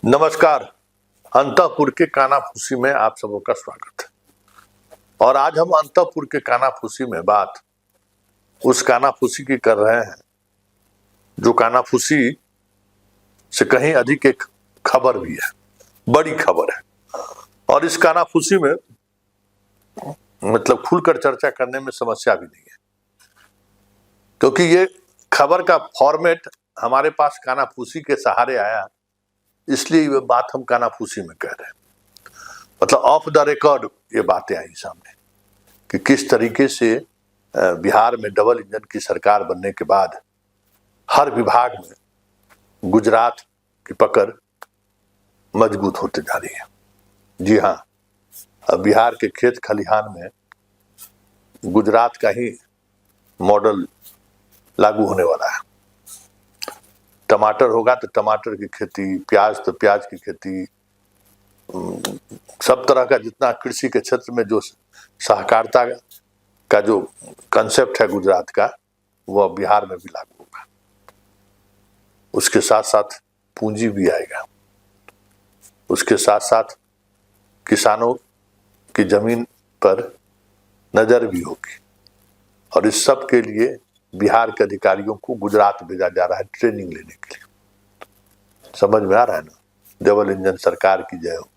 नमस्कार। अंतःपुर के कानाफूसी में आप सबों का स्वागत है। और आज हम अंतःपुर के कानाफूसी में बात उस कानाफूसी की कर रहे हैं जो कानाफूसी से कहीं अधिक एक खबर भी है, बड़ी खबर है। और इस कानाफूसी में मतलब खुलकर चर्चा करने में समस्या भी नहीं है, क्योंकि ये खबर का फॉर्मेट हमारे पास कानाफूसी के सहारे आया, इसलिए ये बात हम कानाफूसी में कह रहे हैं। मतलब ऑफ द रिकॉर्ड ये बातें आई सामने कि किस तरीके से बिहार में डबल इंजन की सरकार बनने के बाद हर विभाग में गुजरात की पकड़ मजबूत होते जा रही है। जी हाँ, अब बिहार के खेत खलिहान में गुजरात का ही मॉडल लागू होने वाला है। टमाटर होगा तो टमाटर की खेती, प्याज तो प्याज की खेती, सब तरह का जितना कृषि के क्षेत्र में जो सहकारिता का जो कंसेप्ट है गुजरात का, वो बिहार में भी लागू होगा। उसके साथ साथ पूंजी भी आएगा, उसके साथ साथ किसानों की जमीन पर नजर भी होगी। और इस सब के लिए बिहार के अधिकारियों को गुजरात भेजा जा रहा है ट्रेनिंग लेने के लिए। समझ में आ रहा है ना? डबल इंजन सरकार की जय हो।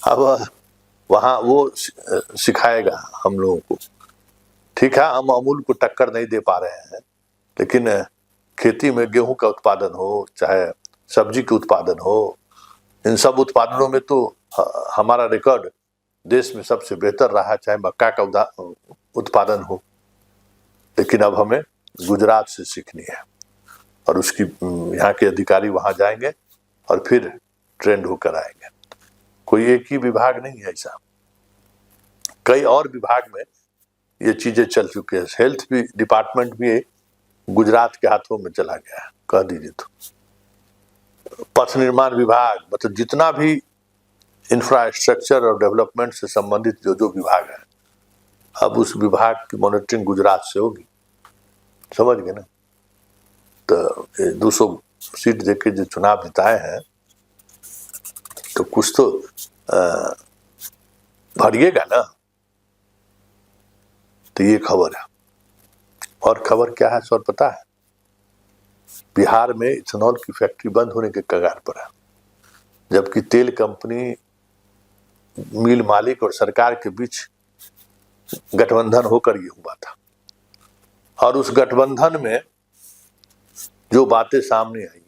अब वहां वो सिखाएगा हम लोगों को। ठीक है, हम अमूल को टक्कर नहीं दे पा रहे हैं, लेकिन खेती में गेहूं का उत्पादन हो, चाहे सब्जी के उत्पादन हो, इन सब उत्पादनों में तो हमारा रिकॉर्ड देश में सबसे बेहतर रहा, चाहे मक्का का उत्पादन हो। लेकिन अब हमें गुजरात से सीखनी है और उसकी यहाँ के अधिकारी वहां जाएंगे और फिर ट्रेंड होकर आएंगे। कोई एक ही विभाग नहीं है ऐसा, कई और विभाग में ये चीजें चल चुकी है। हेल्थ भी डिपार्टमेंट भी गुजरात के हाथों में चला गया है, कह दीजिए तो। पथ निर्माण विभाग, मतलब जितना भी इंफ्रास्ट्रक्चर और डेवलपमेंट से संबंधित जो जो विभाग है, अब उस विभाग की मॉनिटरिंग गुजरात से होगी। समझ गए ना? तो 200 सीट देके जो चुनाव जिताए हैं, तो कुछ तो भरिएगा ना। तो ये खबर है। और खबर क्या है सर पता है? बिहार में इथेनॉल की फैक्ट्री बंद होने के कगार पर है, जबकि तेल कंपनी, मिल मालिक और सरकार के बीच गठबंधन होकर ये हुआ था। और उस गठबंधन में जो बातें सामने आई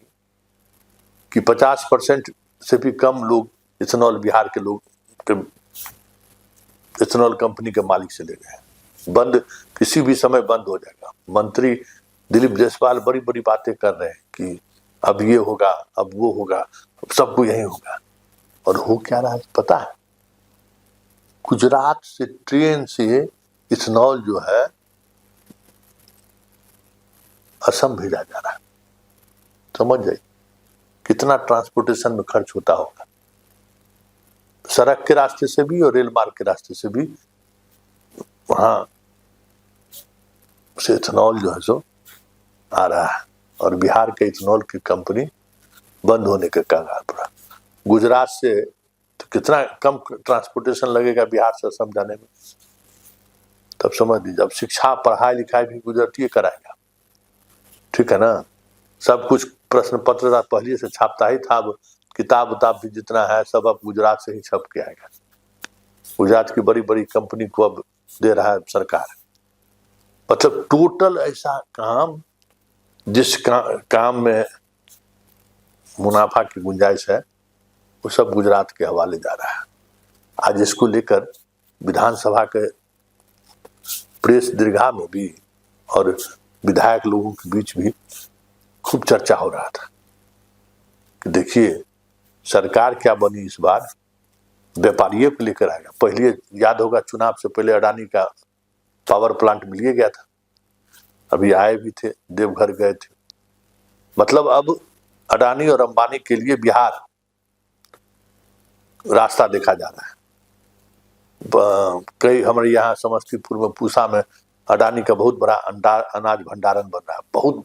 कि 50% से भी कम लोग इथेनॉल, बिहार के लोग के इथेनॉल कंपनी के मालिक से ले गए। बंद किसी भी समय बंद हो जाएगा। मंत्री दिलीप जायसवाल बड़ी बड़ी बातें कर रहे हैं कि अब ये होगा, अब वो होगा, सबको यही होगा। और हो क्या रहा है पता है? गुजरात से ट्रेन से इथेनॉल जो है असम भेजा जा रहा है। समझ जाइए कितना ट्रांसपोर्टेशन में खर्च होता होगा, सड़क के रास्ते से भी और रेल मार्ग के रास्ते से भी। वहां से इथेनॉल जो है सो आ रहा है और बिहार के इथेनॉल की कंपनी बंद होने के कगार पर। गुजरात से तो कितना कम ट्रांसपोर्टेशन लगेगा बिहार से असम जाने में, तब समझ लीजिए। अब शिक्षा, पढ़ाई लिखाई भी गुजराती कराएगा। ठीक है ना? सब कुछ प्रश्न पत्र पहले से छापता ही था, अब किताब उताब भी जितना है सब अब गुजरात से ही छप के आएगा। गुजरात की बड़ी बड़ी कंपनी को अब दे रहा है सरकार। मतलब टोटल ऐसा काम, जिस काम में मुनाफा की गुंजाइश है, वो सब गुजरात के हवाले जा रहा है। आज इसको लेकर विधानसभा के प्रेस दीर्घा में भी और विधायक लोगों के बीच भी खूब चर्चा हो रहा था कि देखिए सरकार क्या बनी इस बार, व्यापारियों को लेकर आएगा। पहले याद होगा चुनाव से पहले अडानी का पावर प्लांट मिल गया था, अभी आए भी थे, देवघर गए थे। मतलब अब अडानी और अंबानी के लिए बिहार रास्ता देखा जा रहा है। कई हमारे यहाँ समस्तीपुर में पूसा में अडानी का बहुत बड़ा अनाज भंडारण बन रहा है। बहुत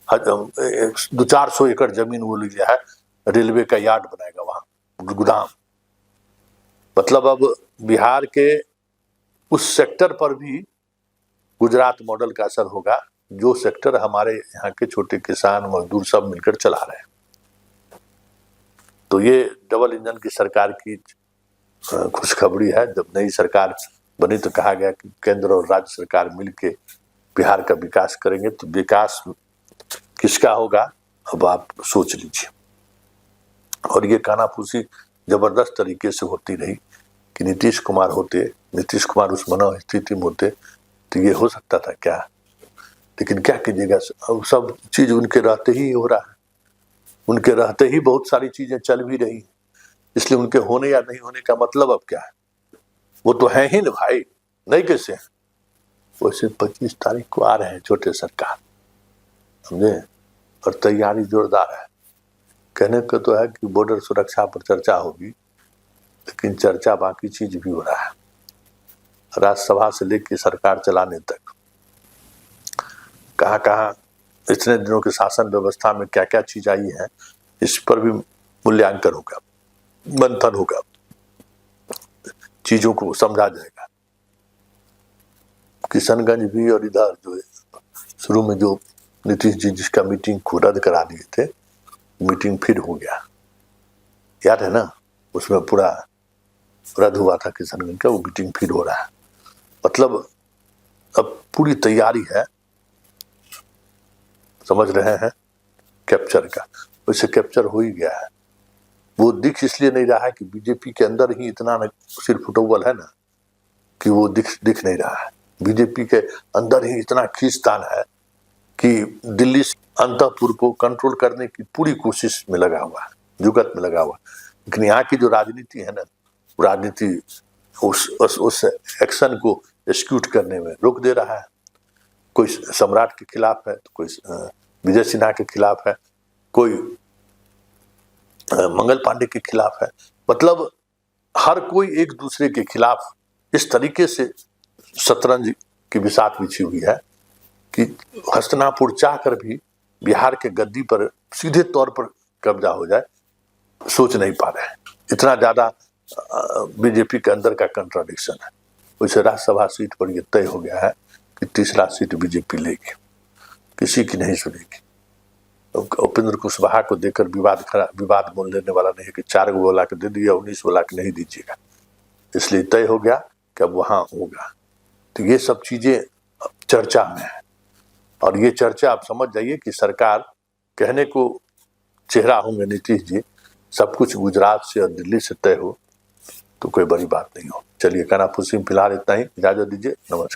200-400 एकड़ जमीन वो लिया है रेलवे का यार्ड बनाएगा वहां, गोदाम। मतलब अब बिहार के उस सेक्टर पर भी गुजरात मॉडल का असर होगा, जो सेक्टर हमारे यहाँ के छोटे किसान मजदूर सब मिलकर चला रहे हैं। तो ये डबल इंजन की सरकार की खुशखबरी है। जब नई सरकार बनी तो कहा गया कि केंद्र और राज्य सरकार मिलके बिहार का विकास करेंगे। तो विकास किसका होगा अब आप सोच लीजिए। और ये कानाफूसी जबरदस्त तरीके से होती रही कि नीतीश कुमार उस मनोस्थिति में होते तो ये हो सकता था क्या। लेकिन क्या कीजिएगा, अब सब चीज उनके रहते ही हो रहा है, उनके रहते ही बहुत सारी चीजें चल भी रही, इसलिए उनके होने या नहीं होने का मतलब अब क्या है। वो तो है ही ना भाई, नहीं कैसे हैं। वैसे 25 तारीख को आ रहे हैं छोटे सरकार, समझे, और तैयारी जोरदार है। कहने को तो है कि बॉर्डर सुरक्षा पर चर्चा होगी, लेकिन चर्चा बाकी चीज भी हो रहा है। राज्यसभा से लेकर सरकार चलाने तक कहाँ इतने दिनों के शासन व्यवस्था में क्या क्या चीज आई है, इस पर भी मूल्यांकन होगा, मंथन होगा, चीजों को समझा जाएगा। किशनगंज भी और इधर जो शुरू में जो नीतीश जी जिसका मीटिंग को रद्द करा दिए थे, मीटिंग फिर हो गया, याद है ना, उसमें पूरा रद्द हुआ था किशनगंज का, वो मीटिंग फिर हो रहा है। मतलब अब पूरी तैयारी है, समझ रहे हैं, कैप्चर का। वैसे कैप्चर हो ही गया है। वो दिख इसलिए नहीं रहा है कि बीजेपी के अंदर ही इतना सिर फुटौल है ना कि वो दिख नहीं रहा है। बीजेपी के अंदर ही इतना खींचतान है कि दिल्ली से अंतःपुर को कंट्रोल करने की पूरी कोशिश में लगा हुआ है, जुगत में लगा हुआ। लेकिन यहाँ की जो राजनीति है ना, राजनीति उस एक्शन को एक्सिक्यूट करने में रोक दे रहा है। कोई सम्राट के खिलाफ है तो कोई विजय सिन्हा के खिलाफ है, कोई मंगल पांडे के खिलाफ है। मतलब हर कोई एक दूसरे के खिलाफ इस तरीके से शतरंज की बिसात बिछी हुई है कि हस्तिनापुर चाहकर भी बिहार के गद्दी पर सीधे तौर पर कब्जा हो जाए, सोच नहीं पा रहे हैं। इतना ज्यादा बीजेपी के अंदर का कंट्राडिक्शन है। वैसे राज्यसभा सीट पर यह तय हो गया है कि तीसरा सीट बीजेपी लेगी, किसी की नहीं सुनेगी। उपेंद्र कुशवाहा को देकर विवाद मोल लेने वाला नहीं है कि 4 गो बोला के दे दिया, 19 बोला के नहीं दीजिएगा। इसलिए तय हो गया कि अब वहां होगा। तो ये सब चीजें चर्चा में है, और ये चर्चा आप समझ जाइए कि सरकार कहने को चेहरा होंगे नीतीश जी, सब कुछ गुजरात से और दिल्ली से तय हो तो कोई बड़ी बात नहीं हो। चलिए, कानाफूसी में फिलहाल इतना ही, इजाजत दीजिए, नमस्कार।